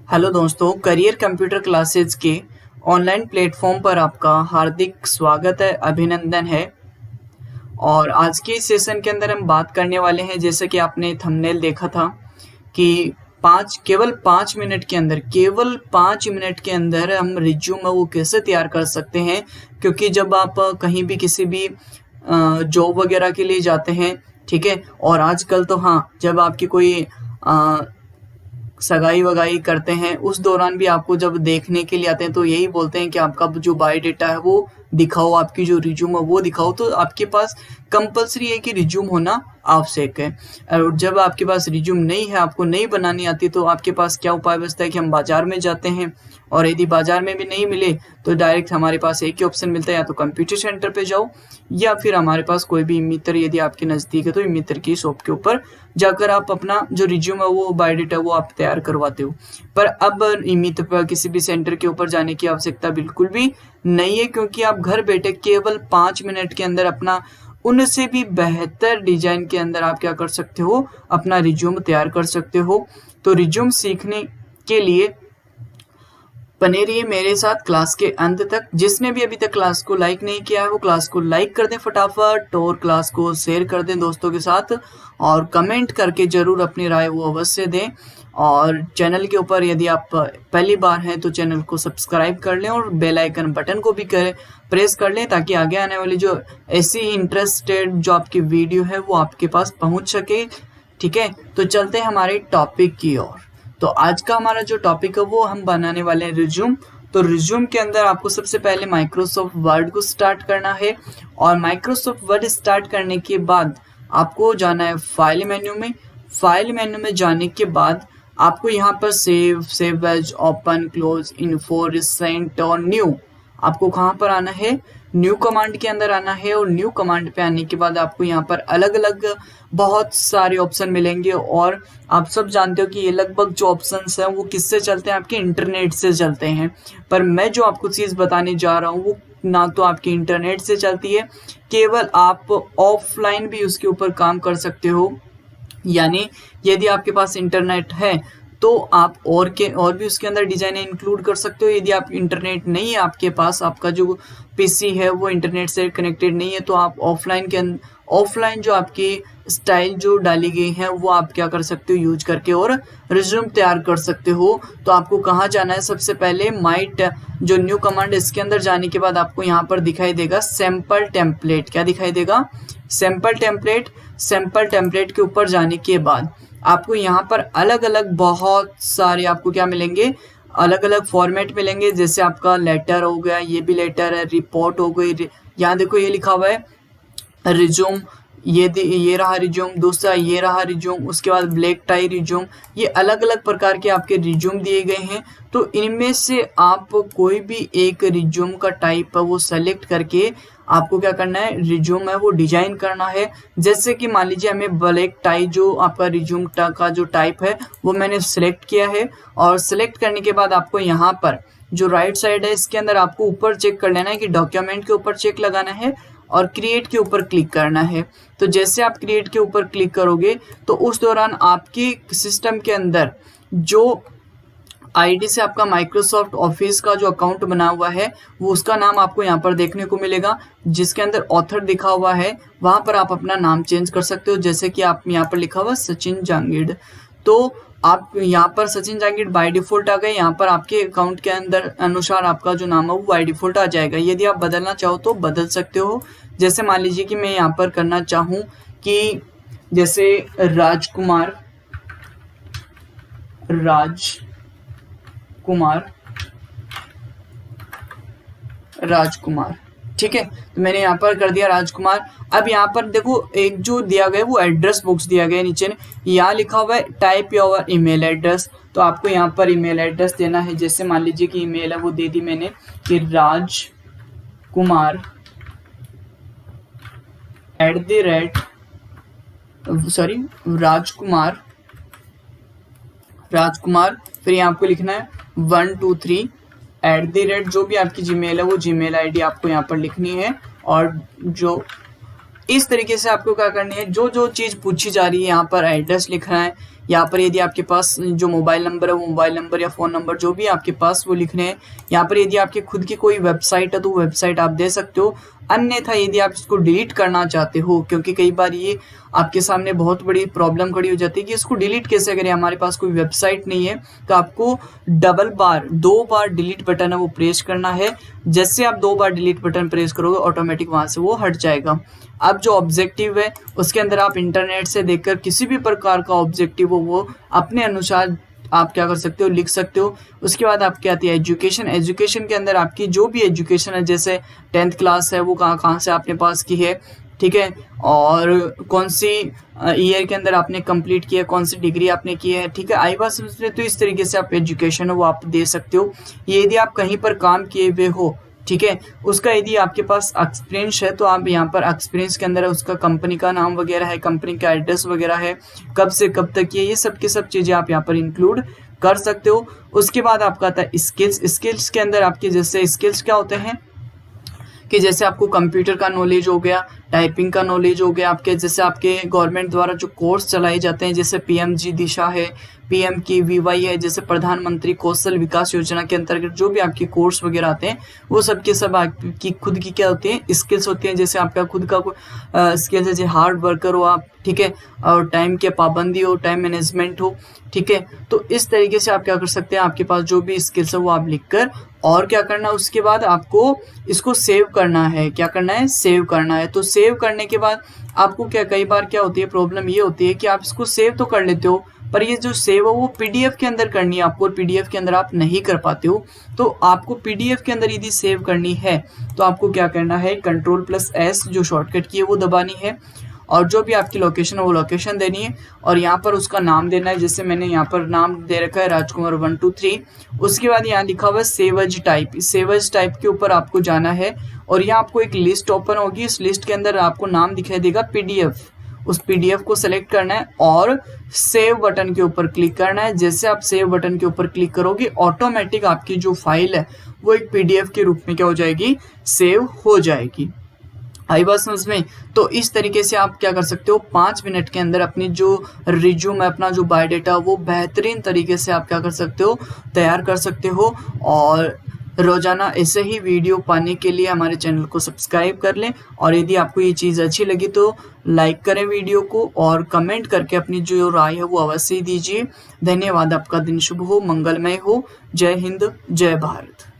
Hello दोस्तों, career computer classes के online platform पर आपका हार्दिक स्वागत है, अभिनंदन है। और आज के इस सेशन के अंदर हम बात करने वाले हैं, जैसे कि आपने थंबनेल देखा था कि केवल 5 मिनट के अंदर हम रिज्यूम वो कैसे तैयार कर सकते हैं। क्योंकि जब आप कहीं भी किसी भी जॉब वगैरह के लिए जाते हैं, ठीक है, और आजकल तो हाँ, जब आपकी कोई सगाई वगाई करते हैं उस दौरान भी आपको जब देखने के लिए आते हैं तो यही बोलते हैं कि आपका जो बायोडेटा है वो दिखाओ, आपकी जो रिज्यूम है वो दिखाओ। तो आपके पास कंपलसरी है कि रिज्यूम होना आवश्यक है। और जब आपके पास रिज्यूम नहीं है, आपको नहीं बनानी आती, तो आपके पास क्या उपाय बचता है कि हम बाजार में जाते हैं, और यदि बाजार में भी नहीं मिले तो डायरेक्ट हमारे पास एक ही ऑप्शन मिलता है, या तो कंप्यूटर सेंटर पे जाओ, या फिर हमारे पास कोई भी मित्र यदि आपके नज़दीक है तो मित्र की शॉप के ऊपर जाकर आप अपना जो रिज्यूम है वो बायोडेटा वो आप तैयार करवाते हो। पर अब मित्र पर किसी भी सेंटर के ऊपर जाने की आवश्यकता बिल्कुल भी नहीं है, क्योंकि आप घर बैठे केवल 5 मिनट के अंदर अपना उनसे भी बेहतर डिजाइन के अंदर आप क्या कर सकते हो, अपना रिज्यूम तैयार कर सकते हो। तो रिज्यूम सीखने के लिए बने रहिए मेरे साथ क्लास के अंत तक। जिसने भी अभी तक क्लास को लाइक नहीं किया है वो क्लास को लाइक कर दें फटाफट, और क्लास को शेयर कर दें दोस्तों के साथ, और कमेंट करके जरूर अपनी राय वो अवश्य दें। और चैनल के ऊपर यदि आप पहली बार हैं तो चैनल को सब्सक्राइब कर लें, और बेल आइकन बटन को भी प्रेस कर लें, ताकि आगे आने वाली जो ऐसी इंटरेस्टेड जो आपकी वीडियो है वो आपके पास पहुंच सके। ठीक है, तो चलते हैं हमारे टॉपिक की ओर। तो आज का हमारा जो टॉपिक है वो हम बनाने वाले हैं रिज्यूम। तो रिज्यूम के अंदर आपको सबसे पहले माइक्रोसॉफ्ट वर्ड को स्टार्ट करना है, और माइक्रोसॉफ्ट वर्ड स्टार्ट करने के बाद आपको जाना है फाइल मेन्यू में। फाइल मेन्यू में जाने के बाद आपको यहाँ पर save as, open, close, info, recent और न्यू, आपको कहाँ पर आना है, न्यू कमांड के अंदर आना है। और न्यू कमांड पे आने के बाद आपको यहाँ पर अलग अलग बहुत सारे ऑप्शन मिलेंगे, और आप सब जानते हो कि ये लगभग जो ऑप्शंस हैं वो किससे चलते हैं, आपके इंटरनेट से चलते हैं। पर मैं जो आपको चीज़ बताने जा रहा हूँ वो ना तो आपकी इंटरनेट से चलती है, केवल आप ऑफलाइन भी उसके ऊपर काम कर सकते हो। यानी यदि आपके पास इंटरनेट है तो आप और भी उसके अंदर डिजाइन इंक्लूड कर सकते हो। यदि आप इंटरनेट नहीं है आपके पास, आपका जो पीसी है वो इंटरनेट से कनेक्टेड नहीं है, तो आप ऑफलाइन जो आपकी स्टाइल जो डाली गई है वो आप क्या कर सकते हो, यूज करके और रिज्यूम तैयार कर सकते हो। तो आपको कहाँ जाना है, सबसे पहले जो न्यू कमांड, इसके अंदर जाने के बाद आपको यहाँ पर दिखाई देगा सैंपल टेम्पलेट। क्या दिखाई देगा, सैंपल टेम्पलेट। सैंपल टेम्पलेट के ऊपर जाने के बाद आपको यहाँ पर अलग अलग बहुत सारे आपको क्या मिलेंगे, अलग अलग फॉर्मेट मिलेंगे। जैसे आपका लेटर हो गया, ये भी लेटर है, रिपोर्ट हो गई, यहाँ देखो ये लिखा हुआ है रिज्यूम, ये रहा रिज्यूम, दूसरा ये रहा रिज्यूम, उसके बाद ब्लैक टाई रिज्यूम। ये अलग अलग प्रकार के आपके रिज्यूम दिए गए हैं। तो इनमें से आप कोई भी एक रिज्यूम का टाइप है वो सेलेक्ट करके आपको क्या करना है, रिज्यूम है वो डिजाइन करना है। जैसे कि मान लीजिए हमें ब्लैक टाई जो आपका रिज्यूम का जो टाइप है वो मैंने सिलेक्ट किया है, और सिलेक्ट करने के बाद आपको यहाँ पर जो राइट साइड है इसके अंदर आपको ऊपर चेक कर लेना है कि डॉक्यूमेंट के ऊपर चेक लगाना है, और क्रिएट के ऊपर क्लिक करना है। तो जैसे आप क्रिएट के ऊपर क्लिक करोगे तो उस दौरान आपके सिस्टम के अंदर जो आईडी से आपका माइक्रोसॉफ्ट ऑफिस का जो अकाउंट बना हुआ है वो उसका नाम आपको यहाँ पर देखने को मिलेगा, जिसके अंदर ऑथर दिखा हुआ है, वहां पर आप अपना नाम चेंज कर सकते हो। जैसे कि आप यहाँ पर लिखा हुआ सचिन जांगिड़, तो आप यहाँ पर सचिन जांगिड़ बाय डिफॉल्ट आ गए। यहाँ पर आपके अकाउंट के अंदर अनुसार आपका जो नाम है वो बाय डिफॉल्ट आ जाएगा। यदि आप बदलना चाहो तो बदल सकते हो। जैसे मान लीजिए कि मैं यहाँ पर करना चाहूँ कि जैसे राजकुमार, ठीक है, तो मैंने यहाँ पर कर दिया राजकुमार। अब यहाँ पर देखो एक जो दिया गया वो एड्रेस बॉक्स दिया गया है नीचे, यहाँ लिखा हुआ है टाइप योर ईमेल एड्रेस। तो आपको यहाँ पर ईमेल एड्रेस देना है। जैसे मान लीजिए कि ईमेल है वो दे दी मैंने कि राजकुमार, फिर यहाँ आपको लिखना है 123 जो भी आपकी जीमेल है वो जीमेल आईडी आपको यहाँ पर लिखनी है। और जो इस तरीके से आपको क्या करनी है, जो जो चीज़ पूछी जा रही है यहाँ पर एड्रेस लिखना है, यहाँ पर यदि आपके पास जो मोबाइल नंबर है वो मोबाइल नंबर या फ़ोन नंबर जो भी आपके पास वो लिखने हैं। यहाँ पर यदि आपकी खुद की कोई वेबसाइट है तो वेबसाइट आप दे सकते हो। अन्यथा यदि आप इसको डिलीट करना चाहते हो, क्योंकि कई बार ये आपके सामने बहुत बड़ी प्रॉब्लम खड़ी हो जाती है कि इसको डिलीट कैसे करें, हमारे पास कोई वेबसाइट नहीं है, तो आपको दो बार डिलीट बटन है वो प्रेस करना है। जैसे आप 2 बार डिलीट बटन प्रेस करोगे ऑटोमेटिक वहां से वो हट जाएगा। अब जो ऑब्जेक्टिव है उसके अंदर आप इंटरनेट से देखकर किसी भी प्रकार का ऑब्जेक्टिव हो वो अपने अनुसार आप क्या कर सकते हो, लिख सकते हो। उसके बाद आपकी आती है एजुकेशन। एजुकेशन के अंदर आपकी जो भी एजुकेशन है, जैसे 10th क्लास है वो कहाँ से आपने पास की है, ठीक है, और कौन सी ईयर के अंदर आपने कंप्लीट किया, कौन सी डिग्री आपने की है, ठीक है, आई बात समझ रहे। तो इस तरीके से आप एजुकेशन है वो आप दे सकते हो। ये यदि आप कहीं पर काम किए हुए हो, ठीक है, उसका यदि आपके पास एक्सपीरियंस है तो आप यहाँ पर एक्सपीरियंस के अंदर उसका कंपनी का नाम वगैरह है, कंपनी का एड्रेस वगैरह है, कब से कब तक ये सब की सब चीज़ें आप यहाँ पर इंक्लूड कर सकते हो। उसके बाद आपका आता है स्किल्स। स्किल्स के अंदर आपके जैसे स्किल्स क्या होते हैं कि जैसे आपको कंप्यूटर का नॉलेज हो गया, टाइपिंग का नॉलेज हो गया, आपके जैसे आपके गवर्नमेंट द्वारा जो कोर्स चलाए जाते हैं जैसे पीएमजी दिशा है, PMKVY है, जैसे प्रधानमंत्री कौशल विकास योजना के अंतर्गत जो भी आपके कोर्स वगैरह आते हैं वो सब के सब आपकी खुद की क्या होती है, स्किल्स होती हैं। जैसे आपका खुद का स्किल्स है, जैसे हार्ड वर्कर हो आप, ठीक है, और टाइम के पाबंदी हो, टाइम मैनेजमेंट हो, ठीक है। तो इस तरीके से आप क्या कर सकते हैं, आपके पास जो भी स्किल्स है वो आप लिखकर और क्या करना है, उसके बाद आपको इसको सेव करना है। क्या करना है, सेव करना है। तो सेव करने के बाद आपको क्या, कई बार क्या होती है, प्रॉब्लम ये होती है कि आप इसको सेव तो कर लेते हो पर ये जो सेव है वो PDF के अंदर करनी है आपको, और PDF के अंदर आप नहीं कर पाते हो। तो आपको PDF के अंदर यदि सेव करनी है तो आपको क्या करना है, Ctrl+S जो शॉर्टकट की है वो दबानी है, और जो भी आपकी लोकेशन है वो लोकेशन देनी है, और यहाँ पर उसका नाम देना है। जैसे मैंने यहाँ पर नाम दे रखा है राजकुमार 1 2 3। उसके बाद यहाँ लिखा हुआ है save as type. Save as type के ऊपर आपको जाना है, और यहाँ आपको एक लिस्ट ओपन होगी। इस लिस्ट के अंदर आपको नाम दिखाई देगा PDF। उस PDF को सेलेक्ट करना है और सेव बटन के ऊपर क्लिक करना है। जैसे आप सेव बटन के ऊपर क्लिक करोगे ऑटोमेटिक आपकी जो फाइल है वो एक PDF के रूप में क्या हो जाएगी, सेव हो जाएगी। आई बात समझ में। तो इस तरीके से आप क्या कर सकते हो, 5 मिनट के अंदर अपनी जो रिज्यूम है, अपना जो बायोडाटा वो बेहतरीन तरीके से आप क्या कर सकते हो, तैयार कर सकते हो। और रोजाना ऐसे ही वीडियो पाने के लिए हमारे चैनल को सब्सक्राइब कर लें, और यदि आपको ये चीज़ अच्छी लगी तो लाइक करें वीडियो को, और कमेंट करके अपनी जो राय है वो अवश्य दीजिए। धन्यवाद। आपका दिन शुभ हो, मंगलमय हो। जय हिंद, जय भारत।